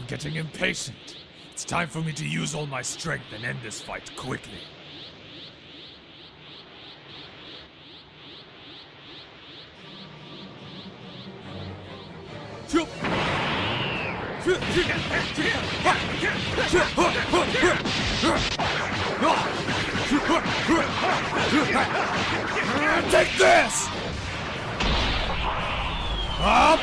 I'm getting impatient. It's time for me to use all my strength and end this fight quickly. Take this! Up!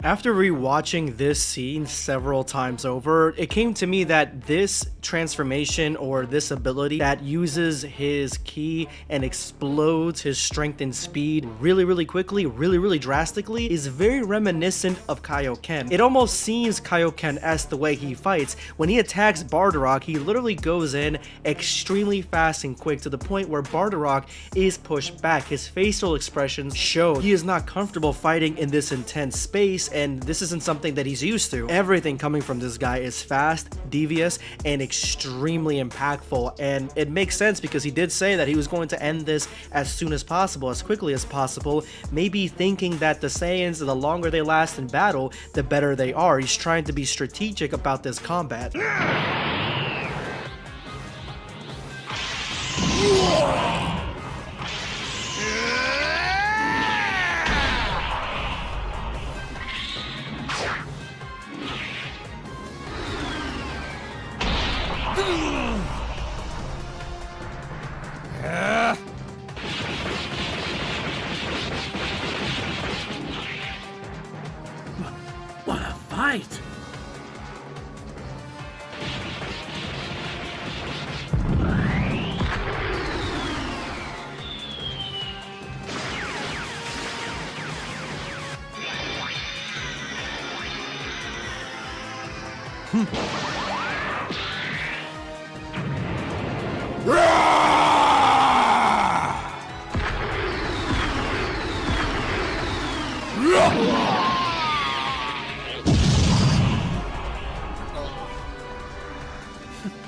After rewatching this scene several times over, it came to me that this transformation or this ability that uses his ki and explodes his strength and speed really quickly, really drastically, is very reminiscent of Kaioken. It almost seems Kaioken-esque the way he fights. When he attacks Bardock, he literally goes in extremely fast and quick to the point where Bardock is pushed back. His facial expressions show he is not comfortable fighting in this intense space, and this isn't something that he's used to. Everything coming from this guy is fast, devious, and extremely impactful, and it makes sense because he did say that he was going to end this as soon as possible, as quickly as possible, maybe thinking that the Saiyans, the longer they last in battle, the better they are. He's trying to be strategic about this combat. What a fight!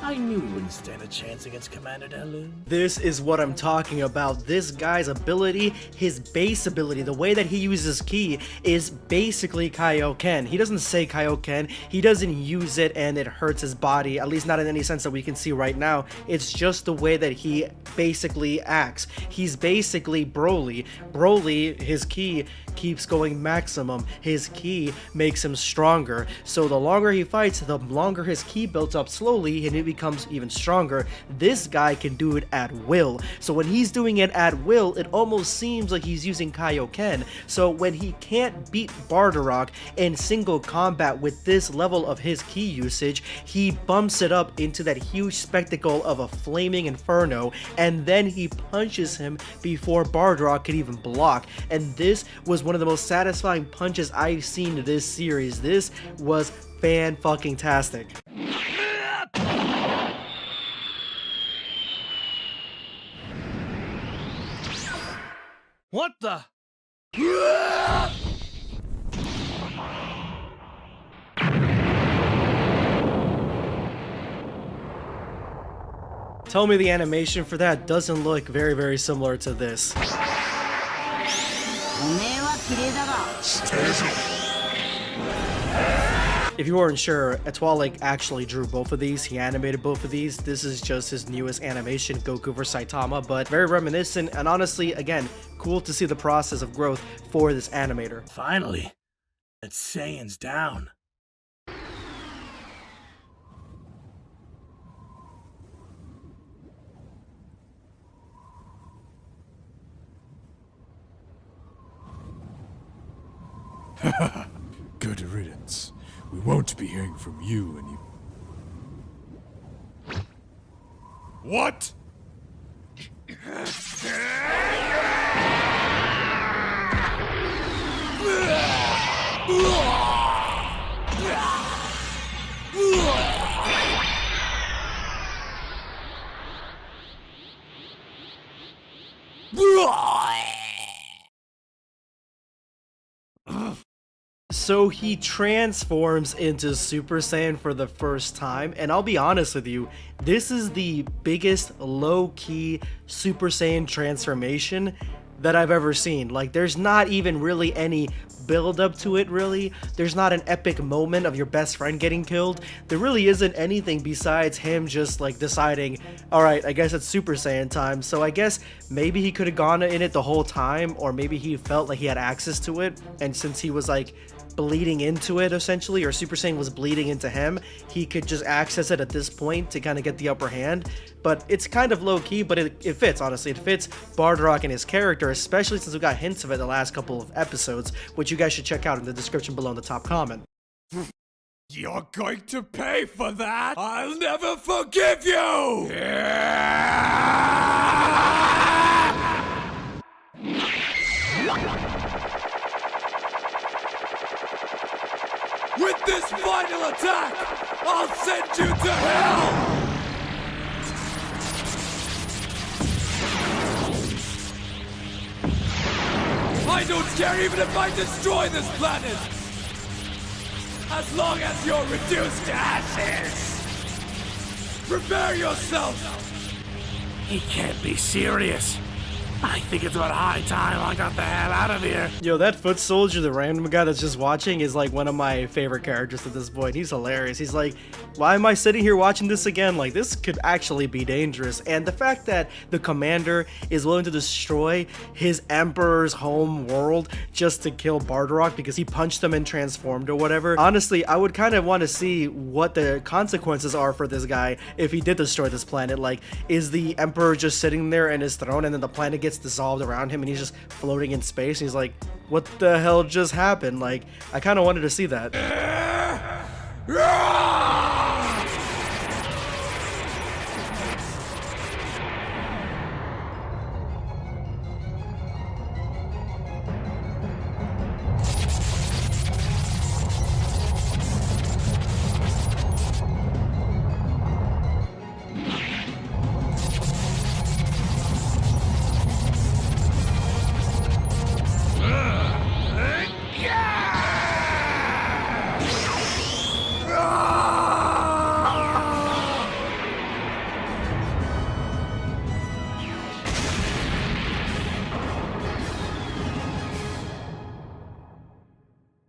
I knew he wouldn't stand a chance against Commander Delu. This is what I'm talking about. This guy's ability, his base ability, the way that he uses ki is basically Kaioken. He doesn't say Kaioken, he doesn't use it and it hurts his body, at least not in any sense that we can see right now. It's just the way that he basically acts. He's basically Broly. Broly, his ki keeps going maximum. His ki makes him stronger. So the longer he fights, the longer his ki builds up slowly and it becomes even stronger. This guy can do it at will. So when he's doing it at will, it almost seems like he's using Kaioken. So when he can't beat Bardock in single combat with this level of his ki usage, he bumps it up into that huge spectacle of a flaming inferno, and then he punches him before Bardock can even block. And this was one of the most satisfying punches I've seen this series. This was fan-fucking-tastic. What the? Tell me the animation for that doesn't look very similar to this. If you weren't sure, Etwalik actually drew both of these. He animated both of these. This is just his newest animation, Goku vs Saitama, but very reminiscent, and honestly, again, cool to see the process of growth for this animator. Finally, it's Saiyan's down. Good riddance. We won't be hearing from you any... What? So he transforms into Super Saiyan for the first time, and I'll be honest with you, this is the biggest low-key Super Saiyan transformation that I've ever seen. Like, there's not even really any build up to it, really. There's not an epic moment of your best friend getting killed. There really isn't anything besides him just like deciding, all right, I guess it's Super Saiyan time. So I guess maybe he could have gone in it the whole time, or maybe he felt like he had access to it, and since he was like bleeding into it essentially, or Super Saiyan was bleeding into him, he could just access it at this point to kind of get the upper hand. But it's kind of low-key, but it fits, honestly. It fits Bardock and his character, especially since we got hints of it the last couple of episodes, which you guys should check out in the description below in the top comment. You're going to pay for that! I'll never forgive you! With this final attack, I'll send you to hell! I don't care even if I destroy this planet! As long as you're reduced to ashes! Prepare yourself! He can't be serious. I think it's about high time I got the hell out of here. Yo, that foot soldier, the random guy that's just watching, is like one of my favorite characters at this point. He's hilarious. He's like, why am I sitting here watching this again? Like, this could actually be dangerous. And the fact that the commander is willing to destroy his emperor's home world just to kill Bardock because he punched him and transformed or whatever. Honestly, I would kind of want to see what the consequences are for this guy if he did destroy this planet. Like, is the emperor just sitting there in his throne and then the planet gets dissolved around him and he's just floating in space? He's like, what the hell just happened? Like, I kind of wanted to see that.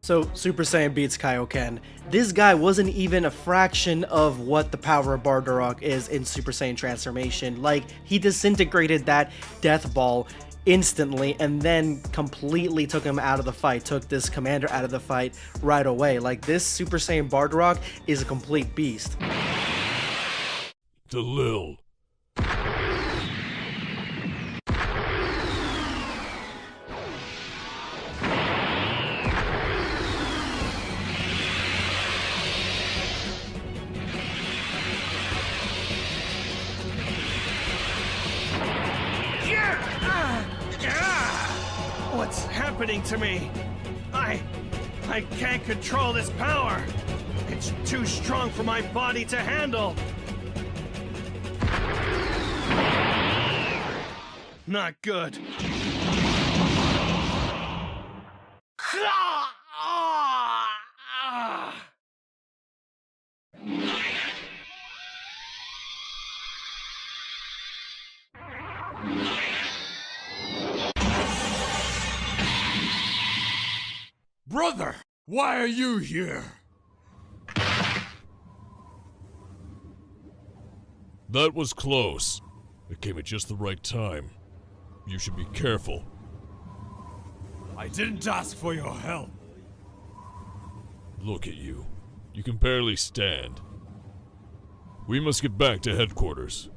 So, Super Saiyan beats Kaioken. This guy wasn't even a fraction of what the power of Bardock is in Super Saiyan transformation. Like, he disintegrated that death ball instantly and then completely took him out of the fight, took this commander out of the fight right away. Like, this Super Saiyan Bardock is a complete beast. Delil. What's happening to me? I can't control this power. It's too strong for my body to handle. Not good. Brother, why are you here? That was close. It came at just the right time. You should be careful. I didn't ask for your help. Look at you. You can barely stand. We must get back to headquarters.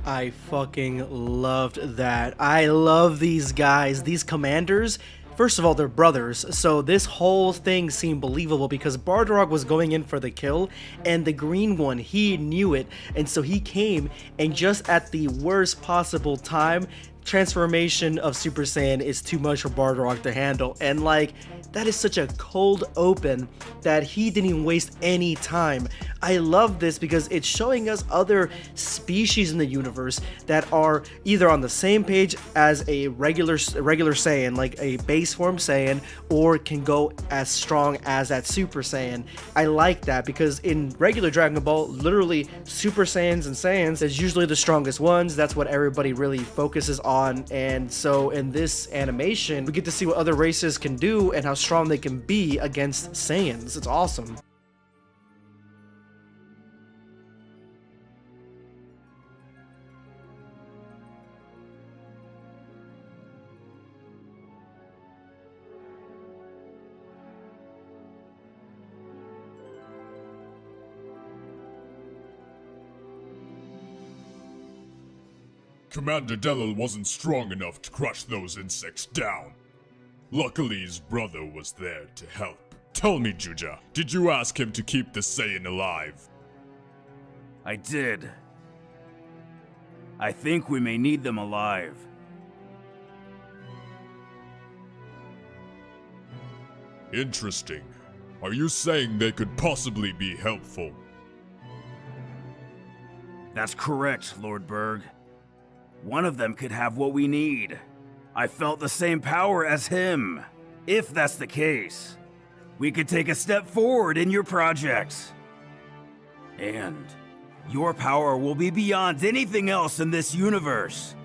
I fucking loved that. I love these guys, these commanders. First of all, they're brothers, so this whole thing seemed believable because Bardock was going in for the kill, and the green one, he knew it, and so he came, and just at the worst possible time, transformation of Super Saiyan is too much for Bardock to handle, and like, that is such a cold open that he didn't even waste any time. I love this because it's showing us other species in the universe that are either on the same page as a regular Saiyan, like a base form Saiyan, or can go as strong as that Super Saiyan. I like that because in regular Dragon Ball, literally Super Saiyans and Saiyans is usually the strongest ones. That's what everybody really focuses on, and so in this animation, we get to see what other races can do and how strong they can be against Saiyans. It's awesome. Commander Delil wasn't strong enough to crush those insects down. Luckily, his brother was there to help. Tell me, Juja, did you ask him to keep the Saiyan alive? I did. I think we may need them alive. Interesting. Are you saying they could possibly be helpful? That's correct, Lord Berg. One of them could have what we need. I felt the same power as him. If that's the case, we could take a step forward in your projects. And your power will be beyond anything else in this universe.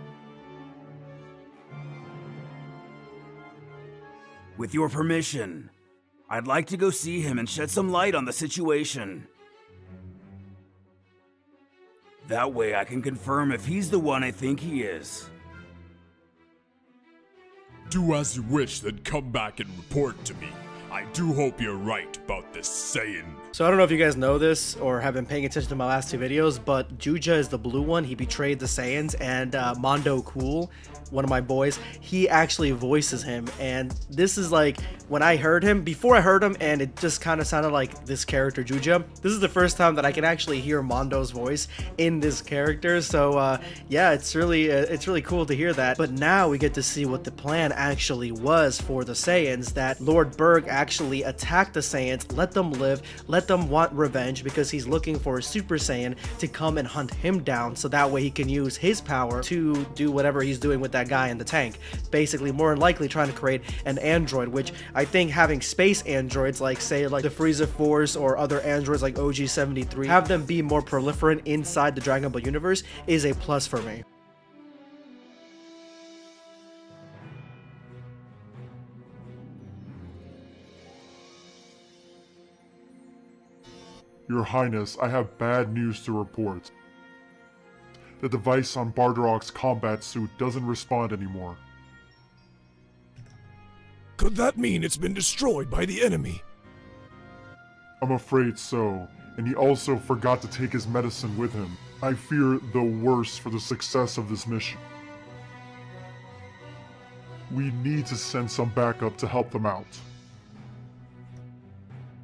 With your permission, I'd like to go see him and shed some light on the situation. That way I can confirm if he's the one I think he is. Do as you wish, then come back and report to me. I do hope you're right about this Saiyan. So I don't know if you guys know this or have been paying attention to my last two videos, but Juja is the blue one. He betrayed the Saiyans, and Mondo Cool, one of my boys, he actually voices him. And this is like, when I heard him, before I heard him and it just kind of sounded like this character Juja, this is the first time that I can actually hear Mondo's voice in this character. So yeah, it's really cool to hear that. But now we get to see what the plan actually was for the Saiyans, that Lord Berg actually attacked the Saiyans, let them live, let them want revenge, because he's looking for a Super Saiyan to come and hunt him down, so that way he can use his power to do whatever he's doing with that guy in the tank. Basically, more than likely trying to create an android, which I think having space androids, like say like the Frieza Force or other androids like OG-73, have them be more proliferant inside the Dragon Ball universe is a plus for me. Your Highness, I have bad news to report. The device on Bardock's combat suit doesn't respond anymore. Could that mean it's been destroyed by the enemy? I'm afraid so, and he also forgot to take his medicine with him. I fear the worst for the success of this mission. We need to send some backup to help them out.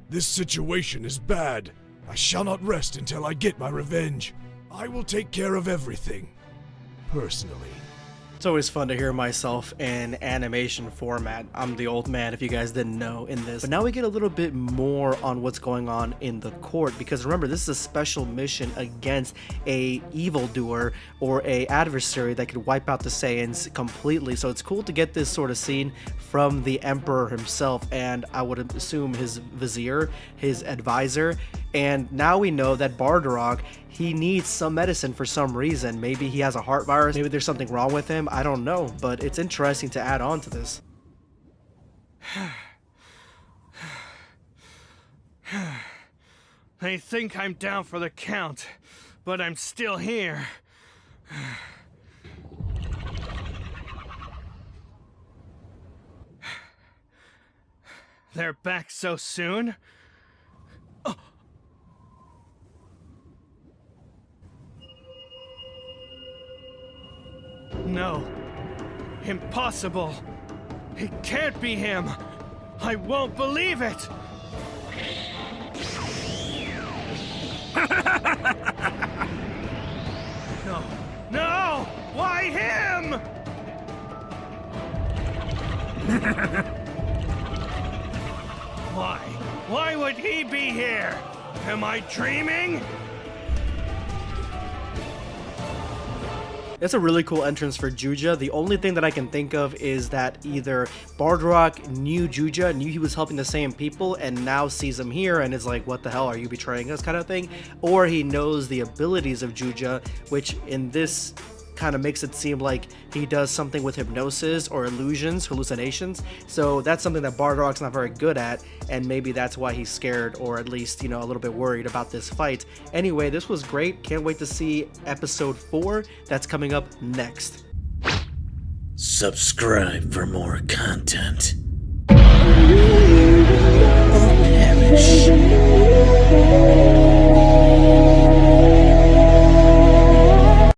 This situation is bad. I shall not rest until I get my revenge. I will take care of everything, personally. It's always fun to hear myself in animation format. I'm the old man, if you guys didn't know, in this. But now we get a little bit more on what's going on in the court, because remember, this is a special mission against a evildoer or a adversary that could wipe out the Saiyans completely. So it's cool to get this sort of scene from the Emperor himself, and I would assume his vizier, his advisor. And now we know that Bardock, he needs some medicine for some reason. Maybe he has a heart virus, maybe there's something wrong with him, I don't know, but it's interesting to add on to this. They think I'm down for the count, but I'm still here. They're back so soon? No. Impossible. It can't be him. I won't believe it. No. No! Why him? Why? Why would he be here? Am I dreaming? That's a really cool entrance for Juja. The only thing that I can think of is that either Bardock knew Juja, knew he was helping the same people, and now sees him here and is like, what the hell, are you betraying us, kind of thing? Or he knows the abilities of Juja, which in this kind of makes it seem like he does something with hypnosis or illusions, hallucinations. So that's something that Bardock's not very good at, and maybe that's why he's scared, or at least, you know, a little bit worried about this fight. Anyway, this was great. Can't wait to see episode 4 that's coming up next. Subscribe for more content. Or perish.